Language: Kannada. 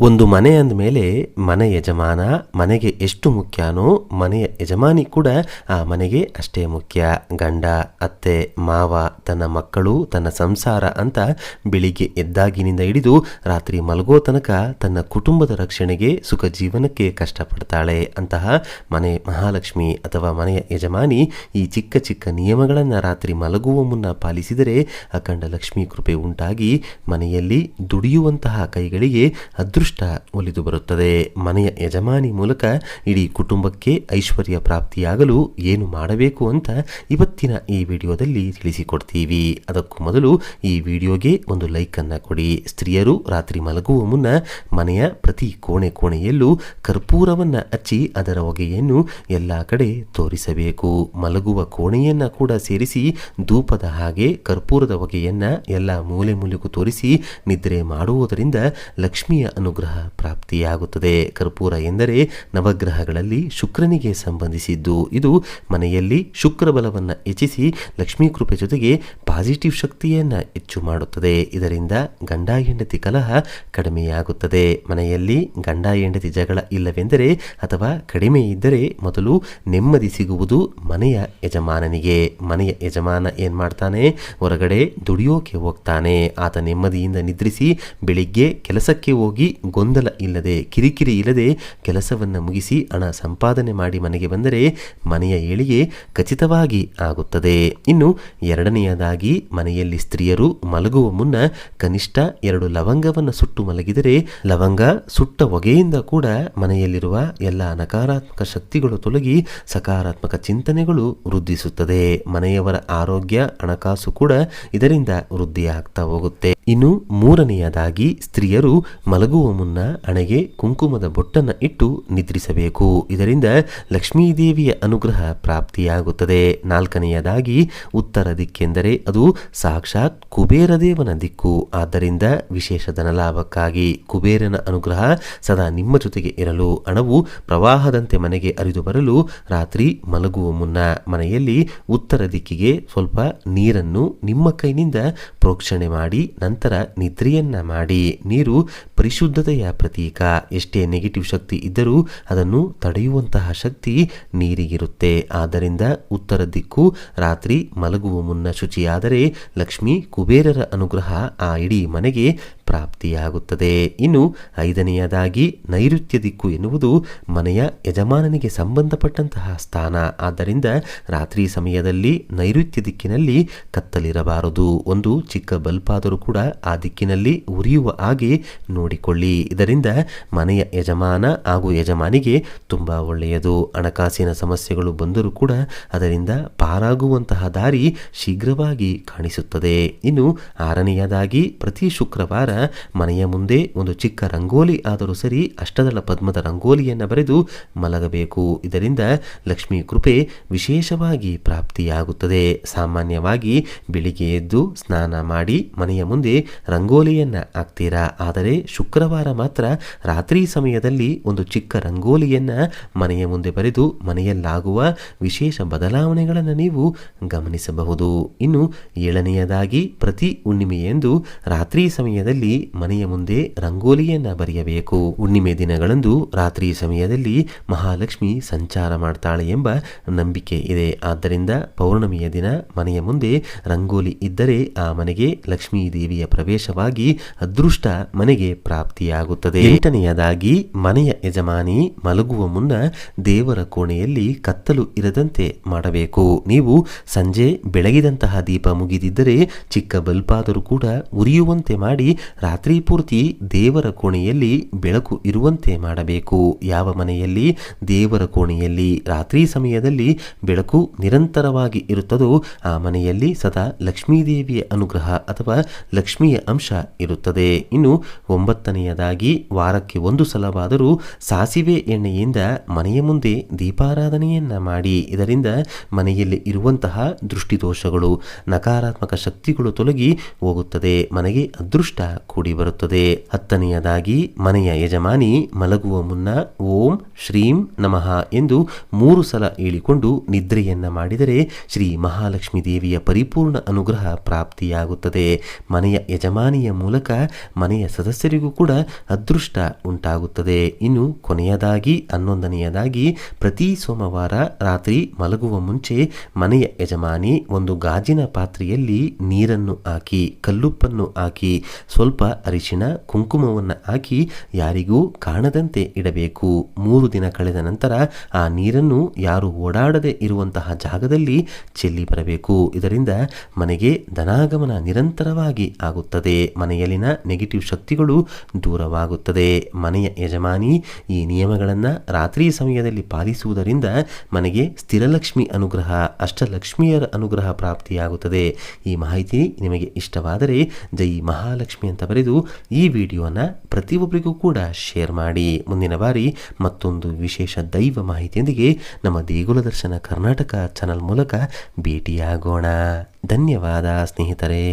ಒಂದು ಮನೆ ಅಂದಮೇಲೆ ಮನೆ ಯಜಮಾನ ಮನೆಗೆ ಎಷ್ಟು ಮುಖ್ಯನೋ ಮನೆಯ ಯಜಮಾನಿ ಕೂಡ ಆ ಮನೆಗೆ ಅಷ್ಟೇ ಮುಖ್ಯ. ಗಂಡ, ಅತ್ತೆ, ಮಾವ, ತನ್ನ ಮಕ್ಕಳು, ತನ್ನ ಸಂಸಾರ ಅಂತ ಬೆಳಿಗ್ಗೆ ಎದ್ದಾಗಿನಿಂದ ಹಿಡಿದು ರಾತ್ರಿ ಮಲಗೋ ತನಕ ತನ್ನ ಕುಟುಂಬದ ರಕ್ಷಣೆಗೆ ಸುಖ ಜೀವನಕ್ಕೆ ಕಷ್ಟಪಡ್ತಾಳೆ. ಅಂತಹ ಮನೆ ಮಹಾಲಕ್ಷ್ಮಿ ಅಥವಾ ಮನೆಯ ಯಜಮಾನಿ ಈ ಚಿಕ್ಕ ಚಿಕ್ಕ ನಿಯಮಗಳನ್ನು ರಾತ್ರಿ ಮಲಗುವ ಮುನ್ನ ಪಾಲಿಸಿದರೆ ಅಖಂಡ ಲಕ್ಷ್ಮೀ ಕೃಪೆ ಉಂಟಾಗಿ ಮನೆಯಲ್ಲಿ ದುಡಿಯುವಂತಹ ಕೈಗಳಿಗೆ ಅದೃಷ್ಟ ಒಲಿದು ಬರುತ್ತದೆ. ಮನೆಯ ಯಜಮಾನಿ ಮೂಲಕ ಇಡೀ ಕುಟುಂಬಕ್ಕೆ ಐಶ್ವರ್ಯ ಪ್ರಾಪ್ತಿಯಾಗಲು ಏನು ಮಾಡಬೇಕು ಅಂತ ಇವತ್ತಿನ ಈ ವಿಡಿಯೋದಲ್ಲಿ ತಿಳಿಸಿಕೊಡ್ತೀವಿ. ಅದಕ್ಕೂ ಮೊದಲು ಈ ವಿಡಿಯೋಗೆ ಒಂದು ಲೈಕ್ ಅನ್ನ ಕೊಡಿ. ಸ್ತ್ರೀಯರು ರಾತ್ರಿ ಮಲಗುವ ಮುನ್ನ ಮನೆಯ ಪ್ರತಿ ಕೋಣೆಯಲ್ಲೂ ಕರ್ಪೂರವನ್ನ ಹಚ್ಚಿ ಅದರ ಹೊಗೆಯನ್ನು ಎಲ್ಲ ಕಡೆ ತೋರಿಸಬೇಕು. ಮಲಗುವ ಕೋಣೆಯನ್ನ ಕೂಡ ಸೇರಿಸಿ ಧೂಪದ ಹಾಗೆ ಕರ್ಪೂರದ ಹೊಗೆಯನ್ನ ಎಲ್ಲ ಮೂಲೆ ಮೂಲೆಗೂ ತೋರಿಸಿ ನಿದ್ರೆ ಮಾಡುವುದರಿಂದ ಲಕ್ಷ್ಮಿಯ ಅನುಗ್ರಹ ಪ್ರಾಪ್ತಿಯಾಗುತ್ತದೆ. ಕರ್ಪೂರ ಎಂದರೆ ನವಗ್ರಹಗಳಲ್ಲಿ ಶುಕ್ರನಿಗೆ ಸಂಬಂಧಿಸಿದ್ದು. ಇದು ಮನೆಯಲ್ಲಿ ಶುಕ್ರ ಬಲವನ್ನು ಹೆಚ್ಚಿಸಿ ಲಕ್ಷ್ಮೀ ಕೃಪೆ ಜೊತೆಗೆ ಪಾಸಿಟಿವ್ ಶಕ್ತಿಯನ್ನು ಹೆಚ್ಚು ಮಾಡುತ್ತದೆ. ಇದರಿಂದ ಗಂಡ ಹೆಂಡತಿ ಕಲಹ ಕಡಿಮೆಯಾಗುತ್ತದೆ. ಮನೆಯಲ್ಲಿ ಗಂಡ ಹೆಂಡತಿ ಜಗಳ ಇಲ್ಲವೆಂದರೆ ಅಥವಾ ಕಡಿಮೆ ಇದ್ದರೆ ಮೊದಲು ನೆಮ್ಮದಿ ಸಿಗುವುದು ಮನೆಯ ಯಜಮಾನನಿಗೆ. ಮನೆಯ ಯಜಮಾನ ಏನ್ ಮಾಡ್ತಾನೆ, ಹೊರಗಡೆ ದುಡಿಯೋಕೆ ಹೋಗ್ತಾನೆ. ಆತ ನೆಮ್ಮದಿಯಿಂದ ನಿದ್ರಿಸಿ ಬೆಳಿಗ್ಗೆ ಕೆಲಸಕ್ಕೆ ಹೋಗಿ ಗೊಂದಲ ಇಲ್ಲದೆ ಕಿರಿಕಿರಿ ಇಲ್ಲದೆ ಕೆಲಸವನ್ನು ಮುಗಿಸಿ ಹಣ ಸಂಪಾದನೆ ಮಾಡಿ ಮನೆಗೆ ಬಂದರೆ ಮನೆಯ ಏಳಿಗೆ ಖಚಿತವಾಗಿ ಆಗುತ್ತದೆ. ಇನ್ನು ಎರಡನೆಯದಾಗಿ ಮನೆಯಲ್ಲಿ ಸ್ತ್ರೀಯರು ಮಲಗುವ ಮುನ್ನ ಕನಿಷ್ಠ 2 ಲವಂಗವನ್ನು ಸುಟ್ಟು ಮಲಗಿದರೆ ಲವಂಗ ಸುಟ್ಟ ಹೊಗೆಯಿಂದ ಕೂಡ ಮನೆಯಲ್ಲಿರುವ ಎಲ್ಲ ನಕಾರಾತ್ಮಕ ಶಕ್ತಿಗಳು ತೊಲಗಿ ಸಕಾರಾತ್ಮಕ ಚಿಂತನೆಗಳು ವೃದ್ಧಿಸುತ್ತದೆ. ಮನೆಯವರ ಆರೋಗ್ಯ, ಹಣಕಾಸು ಕೂಡ ಇದರಿಂದ ವೃದ್ಧಿಯಾಗ್ತಾ ಹೋಗುತ್ತೆ. ಇನ್ನು ಮೂರನೆಯದಾಗಿ ಸ್ತ್ರೀಯರು ಮಲಗುವ ಮುನ್ನ ಹಣೆಗೆ ಕುಂಕುಮದ ಬೊಟ್ಟನ್ನು ಇಟ್ಟು ನಿದ್ರಿಸಬೇಕು. ಇದರಿಂದ ಲಕ್ಷ್ಮೀ ದೇವಿಯ ಅನುಗ್ರಹ ಪ್ರಾಪ್ತಿಯಾಗುತ್ತದೆ. ನಾಲ್ಕನೆಯದಾಗಿ ಉತ್ತರ ದಿಕ್ಕೆಂದರೆ ಅದು ಸಾಕ್ಷಾತ್ ಕುಬೇರ ದೇವನ ದಿಕ್ಕು. ಆದ್ದರಿಂದ ವಿಶೇಷ ಧನಲಾಭಕ್ಕಾಗಿ ಕುಬೇರನ ಅನುಗ್ರಹ ಸದಾ ನಿಮ್ಮ ಜೊತೆಗೆ ಇರಲು, ಹಣವು ಪ್ರವಾಹದಂತೆ ಮನೆಗೆ ಹರಿದು ಬರಲು ರಾತ್ರಿ ಮಲಗುವ ಮುನ್ನ ಮನೆಯಲ್ಲಿ ಉತ್ತರ ದಿಕ್ಕಿಗೆ ಸ್ವಲ್ಪ ನೀರನ್ನು ನಿಮ್ಮ ಕೈನಿಂದ ಪ್ರೋಕ್ಷಣೆ ಮಾಡಿ ನಂತರ ನಿದ್ರೆಯನ್ನ ಮಾಡಿ. ನೀರು ಪರಿಶುದ್ಧತೆಯ ಪ್ರತೀಕ. ಎಷ್ಟೇ ನೆಗೆಟಿವ್ ಶಕ್ತಿ ಇದ್ದರೂ ಅದನ್ನು ತಡೆಯುವಂತಹ ಶಕ್ತಿ ನೀರಿಗಿರುತ್ತೆ. ಆದ್ದರಿಂದ ಉತ್ತರ ದಿಕ್ಕು ರಾತ್ರಿ ಮಲಗುವ ಮುನ್ನ ಶುಚಿಯಾದರೆ ಲಕ್ಷ್ಮಿ ಕುಬೇರರ ಅನುಗ್ರಹ ಆ ಇಡೀ ಮನೆಗೆ ಪ್ರಾಪ್ತಿಯಾಗುತ್ತದೆ. ಇನ್ನು ಐದನೆಯದಾಗಿ ನೈಋತ್ಯ ದಿಕ್ಕು ಎನ್ನುವುದು ಮನೆಯ ಯಜಮಾನನಿಗೆ ಸಂಬಂಧಪಟ್ಟಂತಹ ಸ್ಥಾನ. ಆದ್ದರಿಂದ ರಾತ್ರಿ ಸಮಯದಲ್ಲಿ ನೈಋತ್ಯ ದಿಕ್ಕಿನಲ್ಲಿ ಕತ್ತಲಿರಬಾರದು. ಒಂದು ಚಿಕ್ಕ ಬಲ್ಬ್ ಆದರೂ ಕೂಡ ಆ ದಿಕ್ಕಿನಲ್ಲಿ ಉರಿಯುವ ಹಾಗೆ ನೋಡಿಕೊಳ್ಳಿ. ಇದರಿಂದ ಮನೆಯ ಯಜಮಾನ ಹಾಗೂ ಯಜಮಾನಿಗೆ ತುಂಬಾ ಒಳ್ಳೆಯದು. ಹಣಕಾಸಿನ ಸಮಸ್ಯೆಗಳು ಬಂದರೂ ಕೂಡ ಅದರಿಂದ ಪಾರಾಗುವಂತಹ ದಾರಿ ಶೀಘ್ರವಾಗಿ ಕಾಣಿಸುತ್ತದೆ. ಇನ್ನು ಆರನೆಯದಾಗಿ ಪ್ರತಿ ಶುಕ್ರವಾರ ಮನೆಯ ಮುಂದೆ ಒಂದು ಚಿಕ್ಕ ರಂಗೋಲಿ ಆದರೂ ಸರಿ ಅಷ್ಟದಳ ಪದ್ಮದ ರಂಗೋಲಿಯನ್ನು ಬರೆದು ಮಲಗಬೇಕು. ಇದರಿಂದ ಲಕ್ಷ್ಮೀ ಕೃಪೆ ವಿಶೇಷವಾಗಿ ಪ್ರಾಪ್ತಿಯಾಗುತ್ತದೆ. ಸಾಮಾನ್ಯವಾಗಿ ಬೆಳಿಗ್ಗೆ ಎದ್ದು ಸ್ನಾನ ಮಾಡಿ ಮನೆಯ ಮುಂದೆ ರಂಗೋಲಿಯನ್ನ ಹಾಕ್ತೀರಾ. ಆದರೆ ಶುಕ್ರವಾರ ಮಾತ್ರ ರಾತ್ರಿ ಸಮಯದಲ್ಲಿ ಒಂದು ಚಿಕ್ಕ ರಂಗೋಲಿಯನ್ನ ಮನೆಯ ಮುಂದೆ ಬರೆದು ಮನೆಯಲ್ಲಾಗುವ ವಿಶೇಷ ಬದಲಾವಣೆಗಳನ್ನು ನೀವು ಗಮನಿಸಬಹುದು. ಇನ್ನು ಏಳನೆಯದಾಗಿ ಪ್ರತಿ ಹುಣ್ಣಿಮೆಯೆಂದು ರಾತ್ರಿ ಸಮಯದಲ್ಲಿ ಮನೆಯ ಮುಂದೆ ರಂಗೋಲಿಯನ್ನ ಬರೆಯಬೇಕು. ಹುಣ್ಣಿಮೆ ದಿನಗಳಂದು ರಾತ್ರಿ ಸಮಯದಲ್ಲಿ ಮಹಾಲಕ್ಷ್ಮಿ ಸಂಚಾರ ಮಾಡ್ತಾಳೆ ಎಂಬ ನಂಬಿಕೆ ಇದೆ. ಆದ್ದರಿಂದ ಪೌರ್ಣಮಿಯ ದಿನ ಮನೆಯ ಮುಂದೆ ರಂಗೋಲಿ ಇದ್ದರೆ ಆ ಮನೆಗೆ ಲಕ್ಷ್ಮೀ ದೇವಿಯ ಪ್ರವೇಶವಾಗಿ ಅದೃಷ್ಟ ಮನೆಗೆ ಪ್ರಾಪ್ತಿಯಾಗುತ್ತದೆ. ಎಂಟನೆಯದಾಗಿ ಮನೆಯ ಯಜಮಾನಿ ಮಲಗುವ ಮುನ್ನ ದೇವರ ಕೋಣೆಯಲ್ಲಿ ಕತ್ತಲು ಇರದಂತೆ ಮಾಡಬೇಕು. ನೀವು ಸಂಜೆ ಬೆಳಗಿದಂತಹ ದೀಪ ಮುಗಿದಿದ್ದರೆ ಚಿಕ್ಕ ಬಲ್ಬ್ ಆದರೂ ಕೂಡ ಉರಿಯುವಂತೆ ಮಾಡಿ ರಾತ್ರಿ ಪೂರ್ತಿ ದೇವರ ಕೋಣೆಯಲ್ಲಿ ಬೆಳಕು ಇರುವಂತೆ ಮಾಡಬೇಕು. ಯಾವ ಮನೆಯಲ್ಲಿ ದೇವರ ಕೋಣೆಯಲ್ಲಿ ರಾತ್ರಿ ಸಮಯದಲ್ಲಿ ಬೆಳಕು ನಿರಂತರವಾಗಿ ಇರುತ್ತದೋ ಆ ಮನೆಯಲ್ಲಿ ಸದಾ ಲಕ್ಷ್ಮೀ ದೇವಿಯ ಅನುಗ್ರಹ ಅಥವಾ ಲಕ್ಷ್ಮಿಯ ಅಂಶ ಇರುತ್ತದೆ. ಇನ್ನು ಒಂಬತ್ತನೆಯದಾಗಿ ವಾರಕ್ಕೆ ಒಂದು ಸಲವಾದರೂ ಸಾಸಿವೆ ಎಣ್ಣೆಯಿಂದ ಮನೆಯ ಮುಂದೆ ದೀಪಾರಾಧನೆಯನ್ನ ಮಾಡಿ. ಇದರಿಂದ ಮನೆಯಲ್ಲಿ ಇರುವಂತಹ ದೃಷ್ಟಿದೋಷಗಳು, ನಕಾರಾತ್ಮಕ ಶಕ್ತಿಗಳು ತೊಲಗಿ ಹೋಗುತ್ತದೆ. ಮನೆಗೆ ಅದೃಷ್ಟ ಕೂಡಿಬರುತ್ತದೆ. 10ನೆಯದಾಗಿ ಮನೆಯ ಯಜಮಾನಿ ಮಲಗುವ ಮುನ್ನ ಓಂ ಶ್ರೀಂ ನಮಃ ಎಂದು 3 ಸಲ ಹೇಳಿಕೊಂಡು ನಿದ್ರೆಯನ್ನ ಮಾಡಿದರೆ ಶ್ರೀ ಮಹಾಲಕ್ಷ್ಮೀ ದೇವಿಯ ಪರಿಪೂರ್ಣ ಅನುಗ್ರಹ ಪ್ರಾಪ್ತಿಯಾಗುತ್ತದೆ. ಮನೆಯ ಯಜಮಾನಿಯ ಮೂಲಕ ಮನೆಯ ಸದಸ್ಯರಿಗೂ ಕೂಡ ಅದೃಷ್ಟ ಉಂಟಾಗುತ್ತದೆ. ಇನ್ನು ಕೊನೆಯದಾಗಿ 11ನೆಯದಾಗಿ ಪ್ರತಿ ಸೋಮವಾರ ರಾತ್ರಿ ಮಲಗುವ ಮುಂಚೆ ಮನೆಯ ಯಜಮಾನಿ ಒಂದು ಗಾಜಿನ ಪಾತ್ರೆಯಲ್ಲಿ ನೀರನ್ನು ಹಾಕಿ, ಕಲ್ಲುಪ್ಪನ್ನು ಹಾಕಿ, ಸ್ವಲ್ಪ ಅರಿಶಿಣ ಕುಂಕುಮವನ್ನು ಹಾಕಿ ಯಾರಿಗೂ ಕಾಣದಂತೆ ಇಡಬೇಕು. 3 ದಿನ ಕಳೆದ ನಂತರ ಆ ನೀರನ್ನು ಯಾರು ಓಡಾಡದೆ ಇರುವಂತಹ ಜಾಗದಲ್ಲಿ ಚೆಲ್ಲಿ ಬರಬೇಕು. ಇದರಿಂದ ಮನೆಗೆ ಧನಾಗಮನ ನಿರಂತರವಾಗಿ ಆಗುತ್ತದೆ. ಮನೆಯಲ್ಲಿನ ನೆಗೆಟಿವ್ ಶಕ್ತಿಗಳು ದೂರವಾಗುತ್ತದೆ. ಮನೆಯ ಯಜಮಾನಿ ಈ ನಿಯಮಗಳನ್ನು ರಾತ್ರಿ ಸಮಯದಲ್ಲಿ ಪಾಲಿಸುವುದರಿಂದ ಮನೆಗೆ ಸ್ಥಿರಲಕ್ಷ್ಮಿ ಅನುಗ್ರಹ, ಅಷ್ಟಲಕ್ಷ್ಮಿಯರ ಅನುಗ್ರಹ ಪ್ರಾಪ್ತಿಯಾಗುತ್ತದೆ. ಈ ಮಾಹಿತಿ ನಿಮಗೆ ಇಷ್ಟವಾದರೆ ಜೈ ಮಹಾಲಕ್ಷ್ಮಿ ಅಂತ ಬರೆದು ಈ ವಿಡಿಯೋನ ಪ್ರತಿಯೊಬ್ಬರಿಗೂ ಕೂಡ ಶೇರ್ ಮಾಡಿ. ಮುಂದಿನ ಬಾರಿ ಮತ್ತೊಂದು ವಿಶೇಷ ದೈವ ಮಾಹಿತಿಯೊಂದಿಗೆ ನಮ್ಮ ದೇಗುಲ ದರ್ಶನ ಕರ್ನಾಟಕ ಚಾನಲ್ ಮೂಲಕ ಭೇಟಿಯಾಗೋಣ. ಧನ್ಯವಾದ ಸ್ನೇಹಿತರೆ.